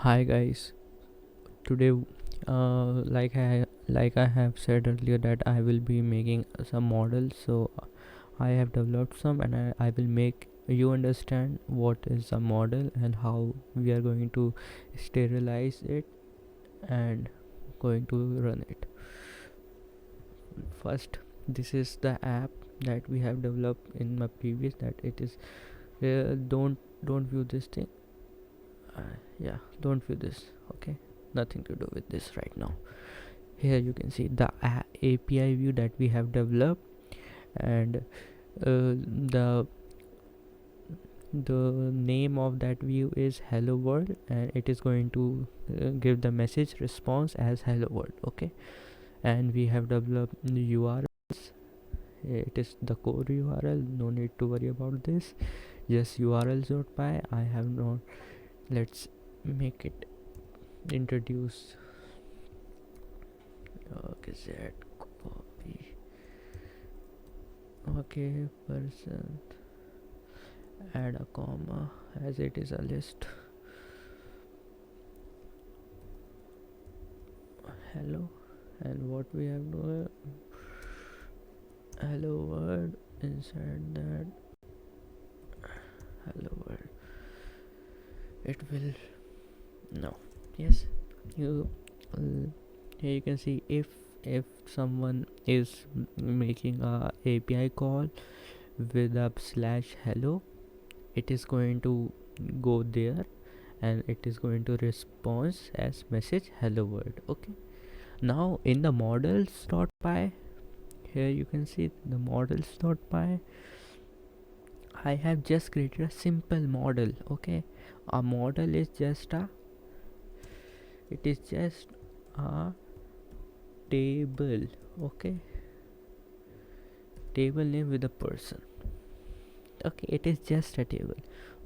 Hi guys. Today, like I have said earlier that I will be making some models. So I have developed some, and I will make you understand what is a model and how we are going to sterilize it and going to run it. First, this is the app that we have developed in my previous. That it is. Don't view this thing. Yeah, don't view this. Okay, nothing to do with this right now. Here you can see the API view that we have developed, and the name of that view is hello world, and it is going to give the message response as hello world. Okay, and we have developed the URLs. It is the core URL, no need to worry about this, just urls.py. I have not. Let's make it introduce. Okay, z copy. Okay, person, add a comma as it is a list. Hello, and what we have to hello world, inside that hello world, it will no. Yes, you here you can see if someone is making a API call with a /hello, it is going to go there and it is going to respond as message hello world. Okay, now in the models.py, here you can see the models.py. I have just created a simple model. Okay, a model is just a table. Okay, table name with a person. Okay, it is just a table.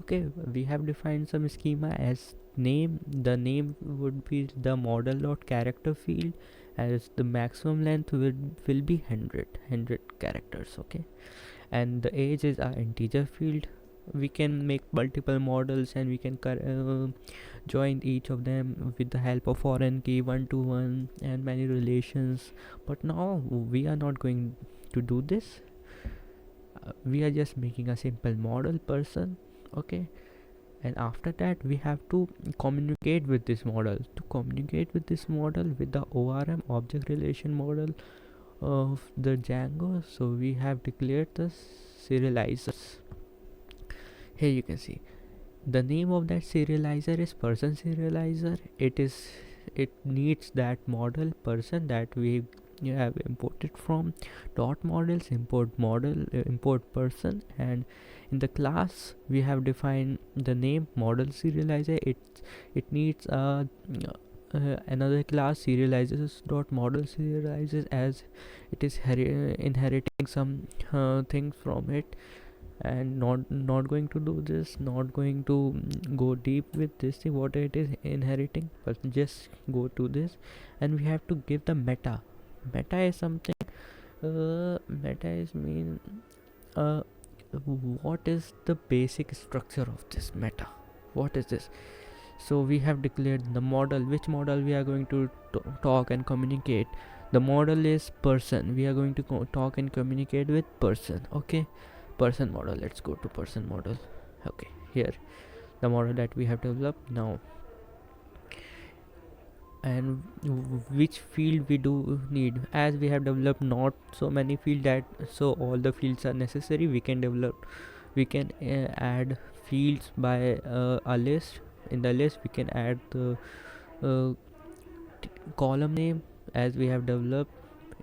Okay, we have defined some schema as name. The name would be the model.character field, as the maximum length will be 100 characters. Okay, and the age is our integer field. We can make multiple models, and we can join each of them with the help of foreign key, one to one, and many relations. But now we are not going to do this. We are just making a simple model person. Okay, and after that we have to communicate with this model. To communicate with this model with the ORM, object relation model of the Django, so we have declared the serializers. Here you can see the name of that serializer is person serializer. It needs that model person that we have imported from dot models, import model, import person, and in the class we have defined the name model serializer. It needs another class serializers dot model serializers, as it is inheriting some things from it, and not going to do this, not going to go deep with this thing what it is inheriting, but just go to this. And we have to give the meta is something. Meta is mean uh, what is the basic structure of this meta, what is this. So we have declared the model, which model we are going to talk and communicate. The model is person, we are going to talk and communicate with person. Okay, person model, let's go to person model. Okay, here the model that we have developed now, and which field we do need, as we have developed not so many fields that so all the fields are necessary. We can add fields by a list. In the list we can add the uh, column name, as we have developed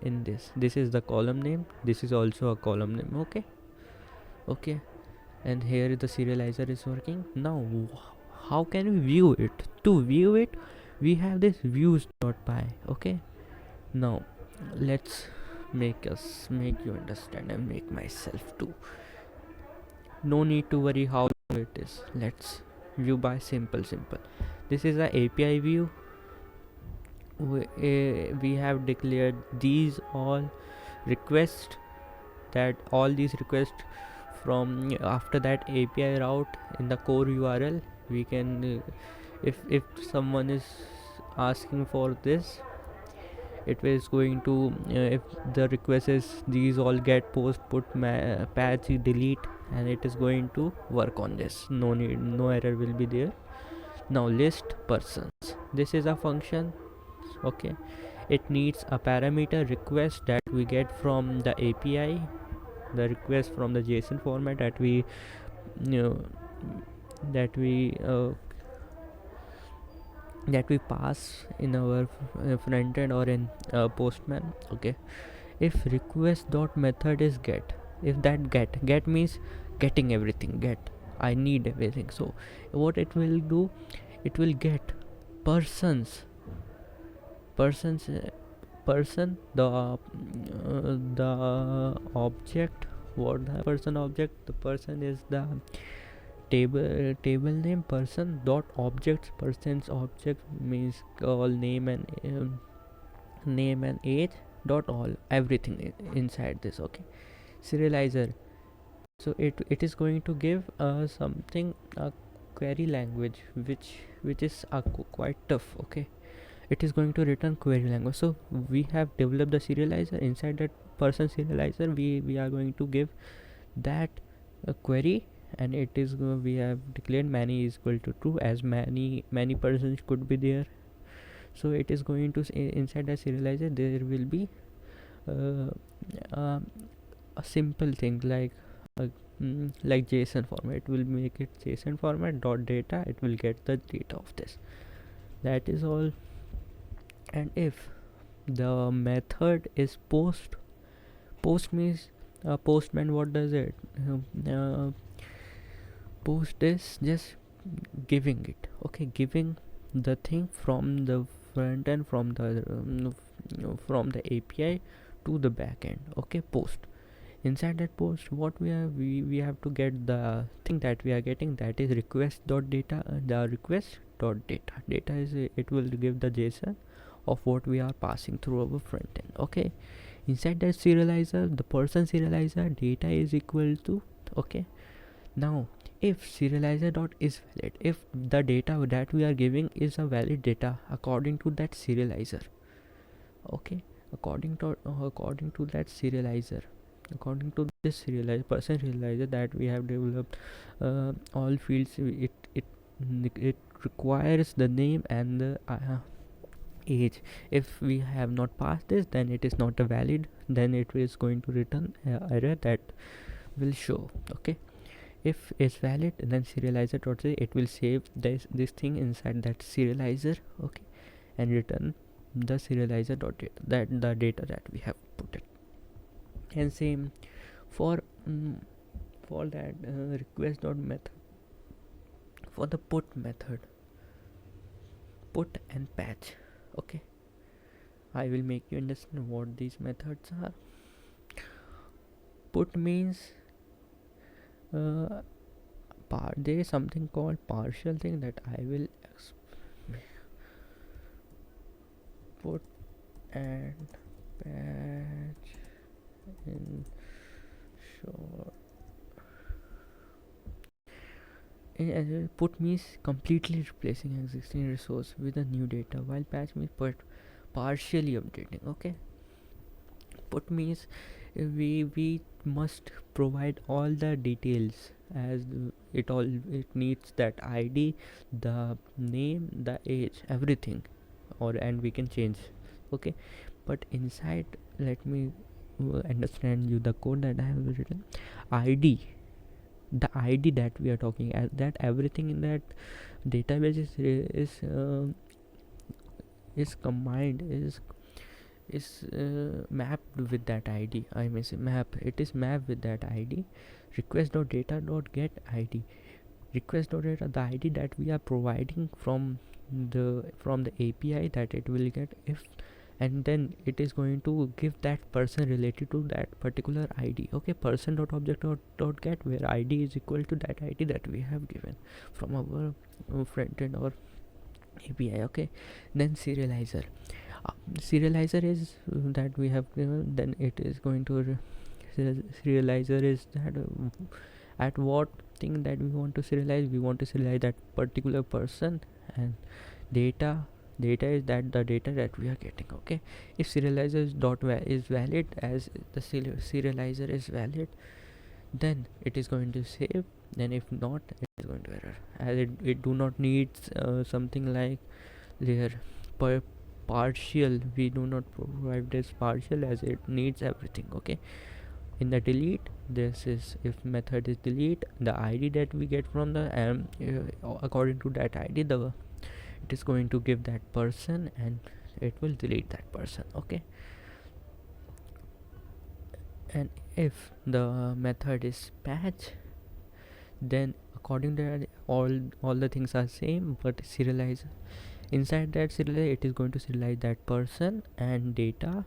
in this is the column name, this is also a column name. Okay, and here the serializer is working. Now how can we view it? To view it, we have this views.py. Okay, now let's make you understand and make myself too. No need to worry how it is. Let's view by simple. This is a API view. We have declared these all requests, that all these requests from after that API route in the core URL, we can if someone is asking for this, it is going to if the request is these all get post put patch delete, and it is going to work on this. No error will be there. Now list persons, this is a function. Okay, it needs a parameter request that we get from the API, the request from the JSON format that we you know that we pass in our front end or in Postman. Okay, if request dot method is get, if that get means getting everything, get I need everything, so what it will do, it will get persons persons person the object. What the person object, the person is the table name, person dot objects, person's object means all name and age dot all everything inside this. Okay, serializer, so it is going to give something, a query language which is quite tough. Okay, it is going to return query language. So we have developed the serializer. Inside that person serializer, we are going to give that query, and it is we have declared many is equal to true, as many persons could be there. So it is going to inside the serializer there will be uh, a simple thing like JSON format. It will make it JSON format dot data, it will get the data of this. That is all. And if the method is post means postman, what does it post is just giving it. Okay, giving the thing from the front end, from the API to the back end. Okay, post, inside that post what we have to get the thing that we are getting, that is request dot data. The request dot data is it will give the JSON of what we are passing through our front end. Okay, inside that serializer, the person serializer data is equal to. Okay, now if serializer dot is valid, if the data that we are giving is a valid data according to that serializer. Okay, according to that serializer, according to this serializer, person serializer that we have developed, all fields, it requires the name and the age. If we have not passed this, then it is not a valid, then it is going to return error that will show. Okay, if it's valid, then serializer dot say, it will save this thing inside that serializer. Okay, and return the serializer dot data, that the data that we have put it. And same for that request dot method, for the put method, put and patch. Okay, I will make you understand what these methods are. Put means there is something called partial thing that I will put and patch in short. Put means completely replacing existing resource with a new data, while patch means partially updating. Okay, put means we must provide all the details, as it needs that ID, the name, the age, everything, and we can change. Okay, but inside, let me understand you the code that I have written. ID, the ID that we are talking, as that everything in that database is combined, is mapped with that ID. I may say map, it is mapped with that ID. Request dot data dot get ID, request dot data, the ID that we are providing from the API, that it will get. If and then it is going to give that person related to that particular ID. Okay, person dot object dot get, where ID is equal to that ID that we have given from our front end or API. Okay, then serializer. Serializer is that we have given, then it is going to serializer is that at what thing that we want to serialize, we want to serialize that particular person and data is that the data that we are getting. Okay, if serializer is valid, as the serializer is valid, then it is going to save. Then if not, it is going to error, as it do not need something like their per partial. We do not provide this partial, as it needs everything. Okay, in the delete, this is if method is delete, the id that we get from the according to that id, the it is going to give that person, and it will delete that person. Okay, and if the method is patch, then according to that, all the things are same, but serialize inside that serialize, it is going to serialize that person and data,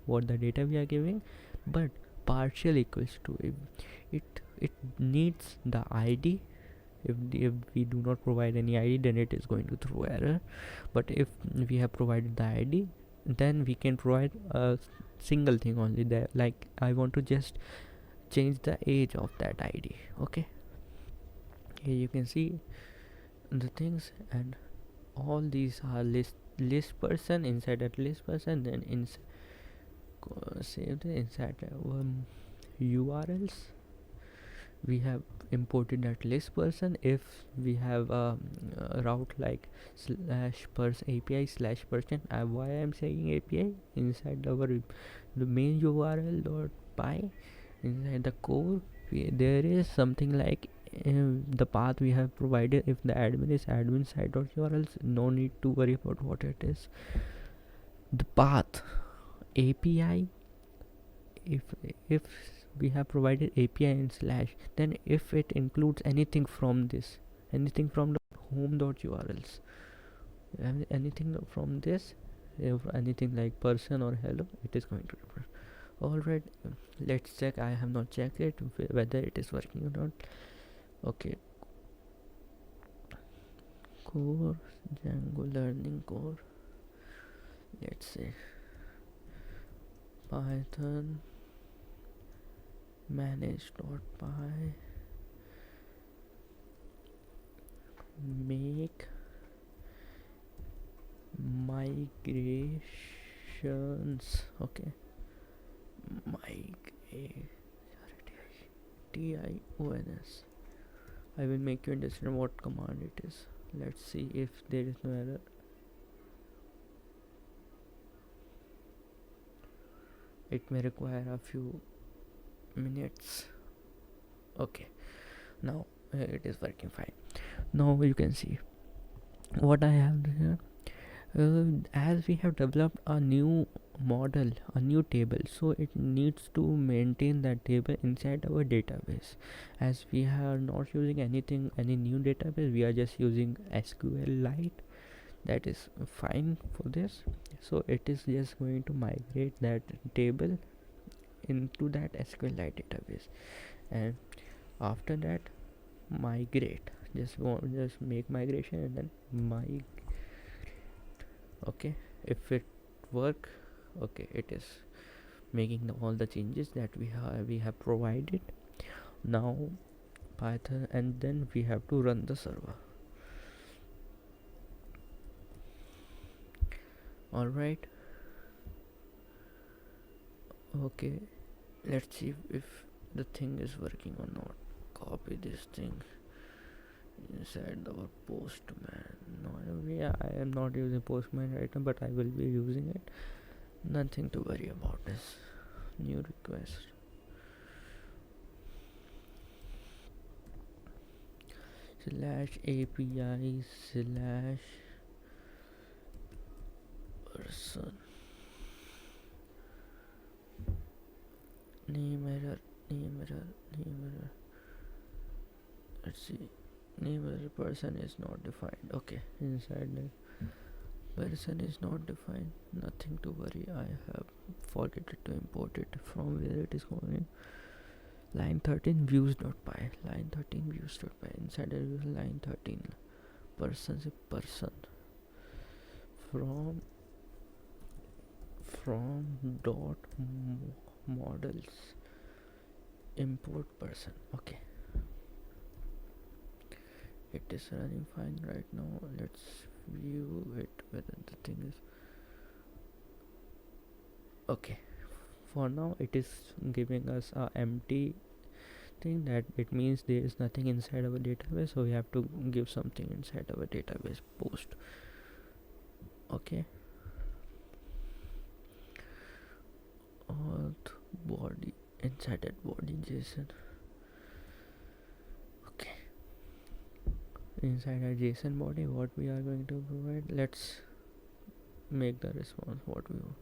what the data we are giving, but partial equals to it needs the id. If we do not provide any id, then it is going to throw error. But if we have provided the id, then we can provide a single thing only there, like I want to just change the age of that id. Okay, here you can see the things, and all these are list person. Inside that list person, then saved inside urls, we have imported that list person. If we have a route like slash person api slash person, why I'm saying api, inside our the main url dot py, inside the core, there is something like the path we have provided. If the admin is admin site dot urls, no need to worry about what it is. The path api, if we have provided api and slash, then if it includes anything from this, anything from the home dot urls, anything from this, if anything like person or hello, it is going to return. Alright, let's check. I have not checked it whether it is working or not. Okay, core Django learning core, let's say Python manage.py make migrations. Okay, tions. I will make you understand what command it is. Let's see if there is no error. It may require a few minutes. Okay, now it is working fine. Now you can see what I have here. As we have developed a new model, a new table, so it needs to maintain that table inside our database. As we are not using any new database, we are just using SQLite. That is fine for this. So it is just going to migrate that table into that SQLite database, and after that migrate, just make migration and then migrate. Okay, if it work, okay, it is making all the changes that we have provided. Now Python, and then we have to run the server. Alright, okay, let's see if the thing is working or not. Copy this thing inside our postman. No, I am not using postman right now, but I will be using it. Nothing to worry about this. New request. Slash API slash person. Name error. Let's see. Name error, person is not defined. Okay, inside that person is not defined. Nothing to worry. I have forgotten to import it from where it is going. Line 13 views.py. Line 13 views.py. Inside there is line 13. Person is person. From dot models import person. Okay, it is running fine right now. Let's view it whether the thing is okay. For now it is giving us a empty thing, that it means there is nothing inside our database, so we have to give something inside our database post. Okay, auth body, inside that body JSON. Okay, inside our JSON body, what we are going to provide, let's make the response what we want.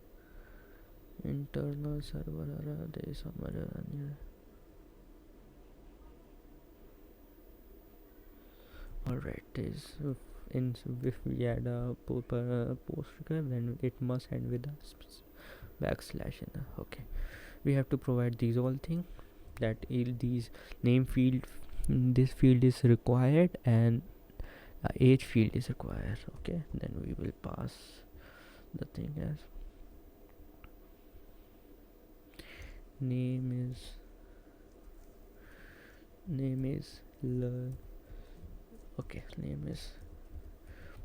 Internal server error, there is some error here. Alright, this if we add a post request, then it must end with a backslash in the, okay, we have to provide these all things, that these name field, this field is required, and age field is required. Okay, then we will pass the thing as name is okay, name is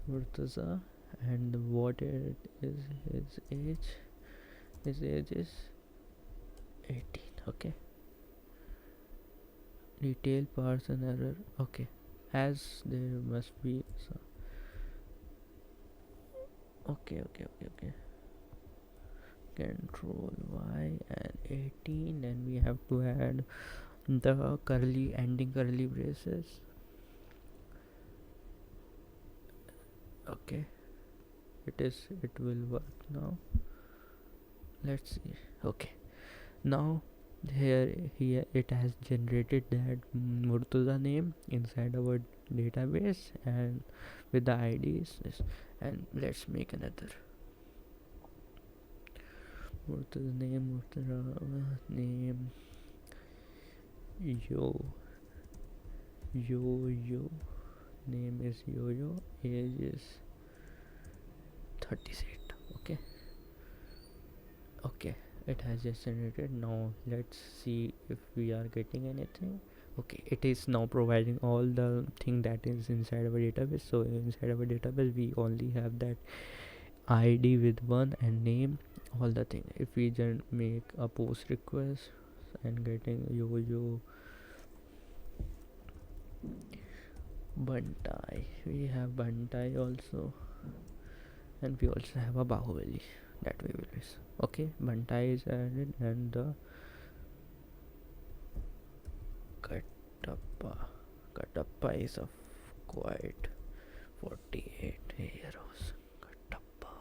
Murtaza, and what it is his age is 18. Okay, detail person error. Okay, as there must be some. Okay, control Y and 18, and we have to add the ending curly braces. Okay, it will work now. Let's see. Okay, now here it has generated that Murtaza name inside our database and with the IDs, and let's make another Murtaza name yo name is yo, age is 38. Okay, it has just generated. Now let's see if we are getting anything. Okay, it is now providing all the thing that is inside our database. So inside our database we only have that ID with 1 and name, all the thing. If we just make a post request and getting yo Bantai, we have Bantai also, and we also have a Bahubali that we will use. Okay, Bantai is added, and the Katappa is of quite 48 euros. Katappa.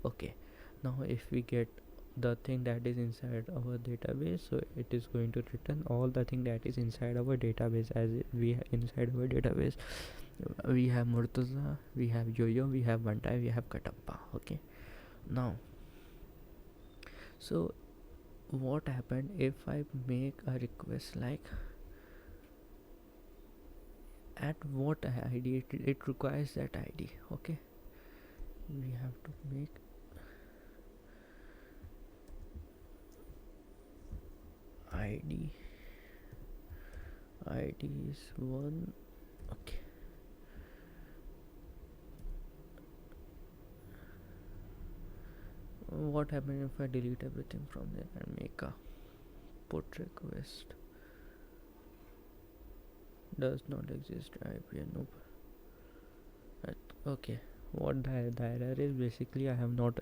Okay, now if we get the thing that is inside our database, so it is going to return all the thing that is inside our database. As we inside our database we have Murtaza, we have Yo-Yo, we have Bantai, we have Katappa. Okay, now so what happened if I make a request like at what ID it requires that ID. Okay, we have to make ID is 1. Okay, what happened if I delete everything from there and make a put request does not exist IP? Nope. Okay, what the error is, basically I have not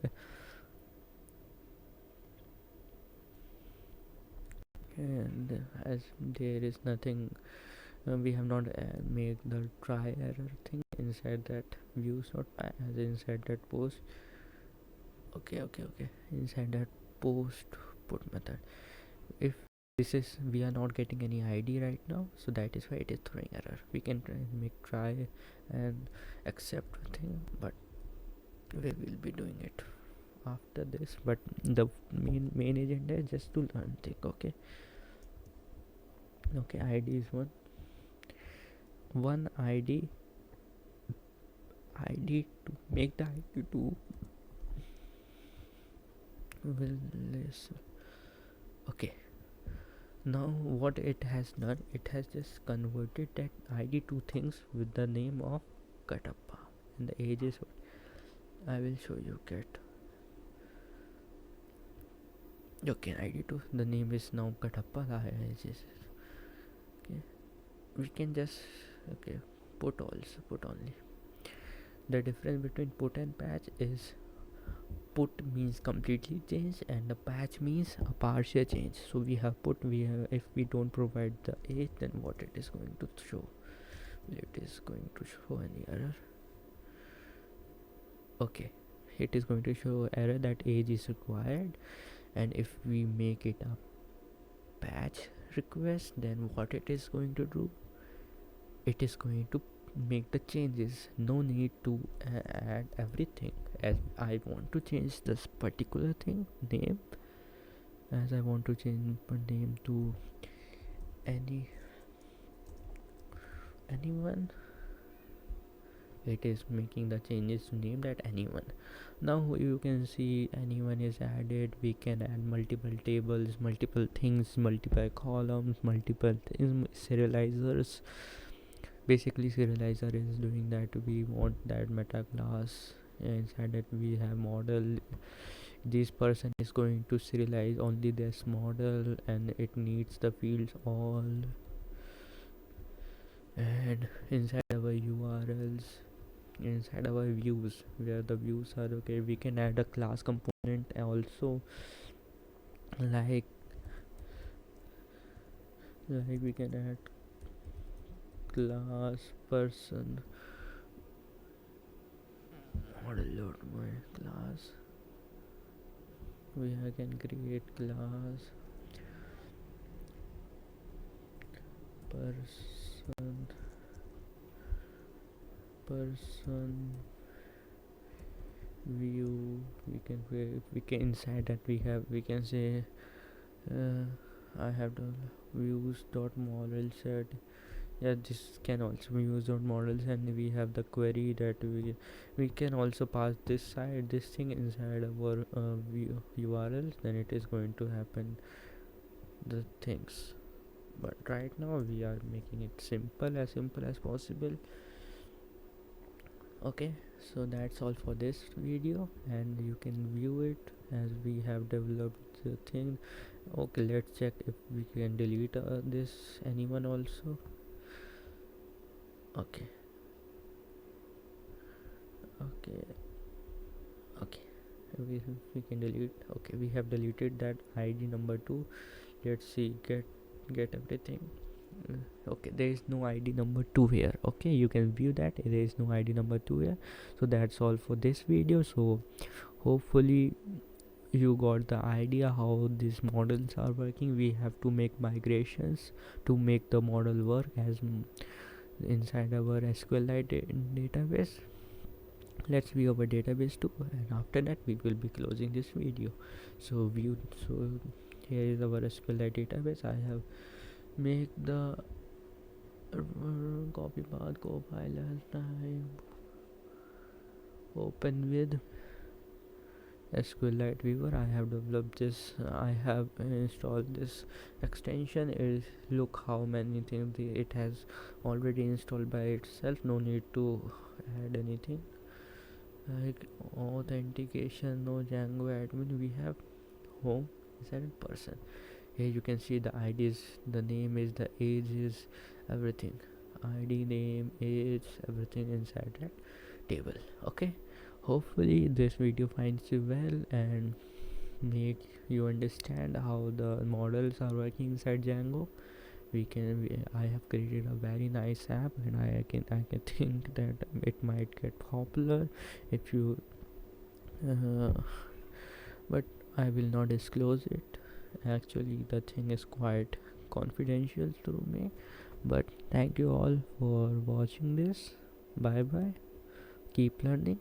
and as there is nothing, we have not made the try error thing inside that views.py as inside that post. Okay, inside that post put method. If this is, we are not getting any ID right now, so that is why it is throwing error. We can try and accept thing, but we will be doing it after this. But the main agenda is just to learn thing. Okay, ID is 1 ID to make the ID 2 will listen. Okay, Now what it has done, it has just converted that id to things with the name of Katappa, and the age is what I will show you. Get okay, id to the name is now Katappa, the age is okay. We can just okay put also, put only. The difference between put and patch is put means completely change and the patch means a partial change. So we have put, we have, if we don't provide the age, then what it is going to show, it is going to show any error. Okay, it is going to show error that age is required, and if we make it a patch request, then what it is going to do, it is going to make the changes. No need to add everything. As I want to change this particular thing name, as I want to change the name to anyone, it is making the changes to name that anyone. Now you can see anyone is added. We can add multiple tables, multiple things, multiple columns, multiple things, serializers. Basically serializer is doing that. We want that meta class, inside that we have model. This person is going to serialize only this model, and it needs the fields all, and inside our urls, inside our views, where the views are okay, we can add a class component also, like we can add class person model load my class. We can create class person view. We can create, we can inside that we have, we can say I have the views dot model set. Yeah, this can also be used on models, and we have the query that we can also pass this thing inside our urls, then it is going to happen the things. But right now we are making it simple as possible. Okay, so that's all for this video, and you can view it as we have developed the thing. Okay, let's check if we can delete this anyone also. Okay, we can delete. Okay, we have deleted that id number 2. Let's see, get everything. Okay, there is no id number 2 here. Okay, you can view that there is no id number 2 here. So that's all for this video. So hopefully you got the idea how these models are working. We have to make migrations to make the model work as inside our SQLite database. Let's view our database too, and after that we will be closing this video. So here is our SQLite database. I have make the copy path copilot time open with SQLite viewer. I have developed this. I have installed this extension. Is look how many things it has already installed by itself. No need to add anything like authentication. No Django admin. We have home inside person. Here you can see the IDs, the name is, the age is, everything. ID, name, age, everything inside that table. Okay, hopefully this video finds you well and make you understand how the models are working inside Django. I have created a very nice app, and I can think that it might get popular if you but I will not disclose it. Actually the thing is quite confidential to me. But thank you all for watching this. Bye bye, keep learning.